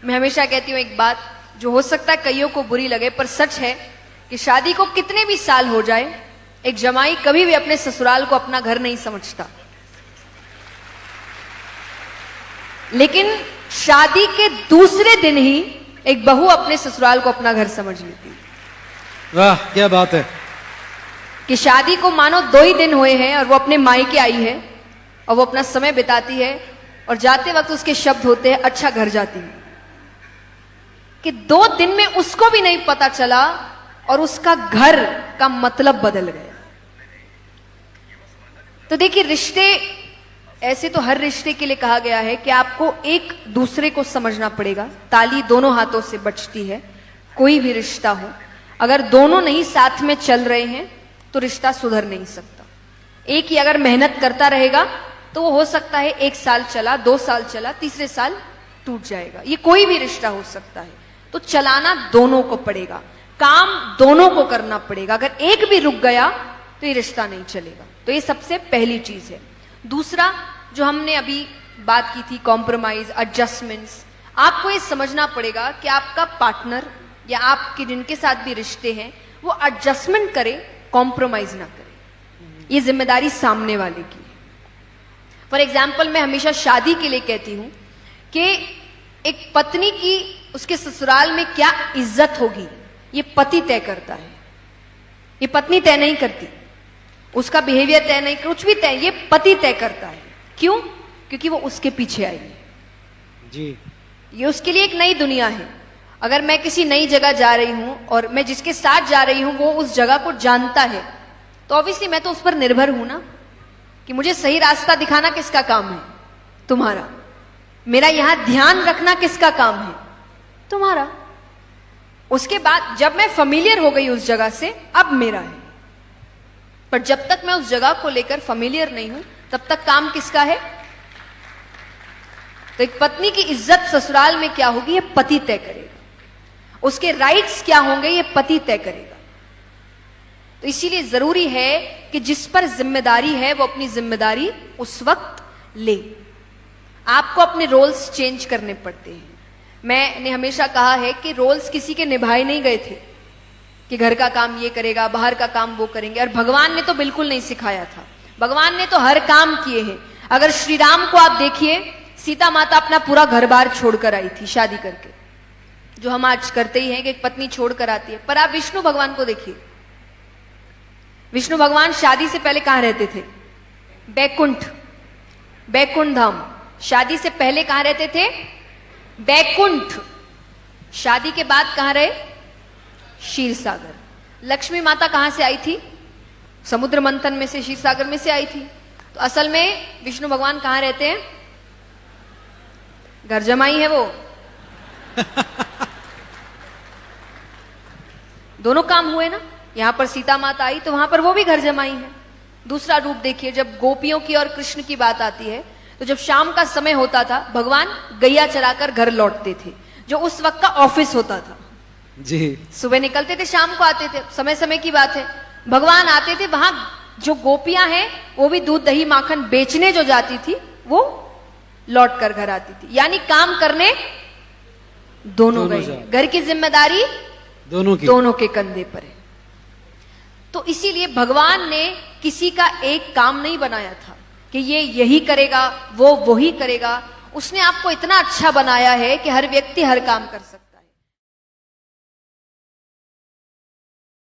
मैं हमेशा कहती हूँ एक बात जो हो सकता है कईयों को बुरी लगे, पर सच है कि शादी को कितने भी साल हो जाए, एक जमाई कभी भी अपने ससुराल को अपना घर नहीं समझता, लेकिन शादी के दूसरे दिन ही एक बहू अपने ससुराल को अपना घर समझ लेती है। वाह क्या बात है कि शादी को मानो 2 ही दिन हुए हैं और वो अपने मायके आई है और वो अपना समय बिताती है और जाते वक्त उसके शब्द होते हैं अच्छा घर जाती है, कि 2 दिन में उसको भी नहीं पता चला और उसका घर का मतलब बदल गया। तो देखिए रिश्ते ऐसे तो हर रिश्ते के लिए कहा गया है कि आपको एक दूसरे को समझना पड़ेगा। ताली दोनों हाथों से बजती है, कोई भी रिश्ता हो, अगर दोनों नहीं साथ में चल रहे हैं तो रिश्ता सुधर नहीं सकता। एक ही अगर मेहनत करता रहेगा तो वो हो सकता है 1 साल चला, 2 साल चला, तीसरे साल टूट जाएगा। ये कोई भी रिश्ता हो सकता है। तो चलाना दोनों को पड़ेगा, काम दोनों को करना पड़ेगा। अगर एक भी रुक गया तो ये रिश्ता नहीं चलेगा। तो ये सबसे पहली चीज है। दूसरा जो हमने अभी बात की थी, कॉम्प्रोमाइज, एडजस्टमेंट्स, आपको ये समझना पड़ेगा कि आपका पार्टनर या आपके जिनके साथ भी रिश्ते हैं वो एडजस्टमेंट करे, कॉम्प्रोमाइज ना करे। ये जिम्मेदारी सामने वाले की। फॉर एग्जाम्पल मैं हमेशा शादी के लिए कहती हूं कि एक पत्नी की उसके ससुराल में क्या इज्जत होगी ये पति तय करता है, ये पत्नी तय नहीं करती। उसका बिहेवियर तय नहीं, कुछ भी तय, ये पति तय करता है। क्यों? क्योंकि वो उसके पीछे आई है जी। ये उसके लिए एक नई दुनिया है। अगर मैं किसी नई जगह जा रही हूं और मैं जिसके साथ जा रही हूं वो उस जगह को जानता है तो ऑब्वियसली मैं तो उस पर निर्भर हूं ना, कि मुझे सही रास्ता दिखाना किसका काम है? तुम्हारा। मेरा यहां ध्यान रखना किसका काम है? तुम्हारा। उसके बाद जब मैं फेमिलियर हो गई उस जगह से, अब मेरा है। पर जब तक मैं उस जगह को लेकर फेमिलियर नहीं हूं तब तक काम किसका है? तो एक पत्नी की इज्जत ससुराल में क्या होगी ये पति तय करेगा, उसके राइट्स क्या होंगे ये पति तय करेगा। तो इसीलिए जरूरी है कि जिस पर जिम्मेदारी है वो अपनी जिम्मेदारी उस वक्त ले। आपको अपने रोल्स चेंज करने पड़ते हैं। मैंने हमेशा कहा है कि रोल्स किसी के निभाए नहीं गए थे कि घर का काम ये करेगा, बाहर का काम वो करेंगे। और भगवान ने तो बिल्कुल नहीं सिखाया था, भगवान ने तो हर काम किए हैं। अगर श्री राम को आप देखिए, सीता माता अपना पूरा घर बार छोड़कर आई थी शादी करके, जो हम आज करते ही हैं कि एक पत्नी छोड़कर आती है। पर आप विष्णु भगवान को देखिए, विष्णु भगवान शादी से पहले कहां रहते थे? बैकुंठ, बैकुंठ धाम। शादी से पहले कहां रहते थे? बैकुंठ। शादी के बाद कहां रहे? क्षीर सागर। लक्ष्मी माता कहां से आई थी? समुद्र मंथन में से, क्षीर सागर में से आई थी। तो असल में विष्णु भगवान कहां रहते हैं? घर जमाई है वो। दोनों काम हुए ना। यहां पर सीता माता आई तो वहां पर वो भी घर जमाई है। दूसरा रूप देखिए, जब गोपियों की और कृष्ण की बात आती है तो जब शाम का समय होता था भगवान गैया चराकर घर लौटते थे, जो उस वक्त का ऑफिस होता था जी। सुबह निकलते थे, शाम को आते थे, समय समय की बात है। भगवान आते थे, वहां जो गोपियां हैं वो भी दूध दही माखन बेचने जो जाती थी वो लौट कर घर आती थी। यानी काम करने दोनों गए। घर की जिम्मेदारी दोनों के कंधे पर है। तो इसीलिए भगवान ने किसी का एक काम नहीं बनाया था कि ये यही करेगा वो वही करेगा। उसने आपको इतना अच्छा बनाया है कि हर व्यक्ति हर काम कर सकता है।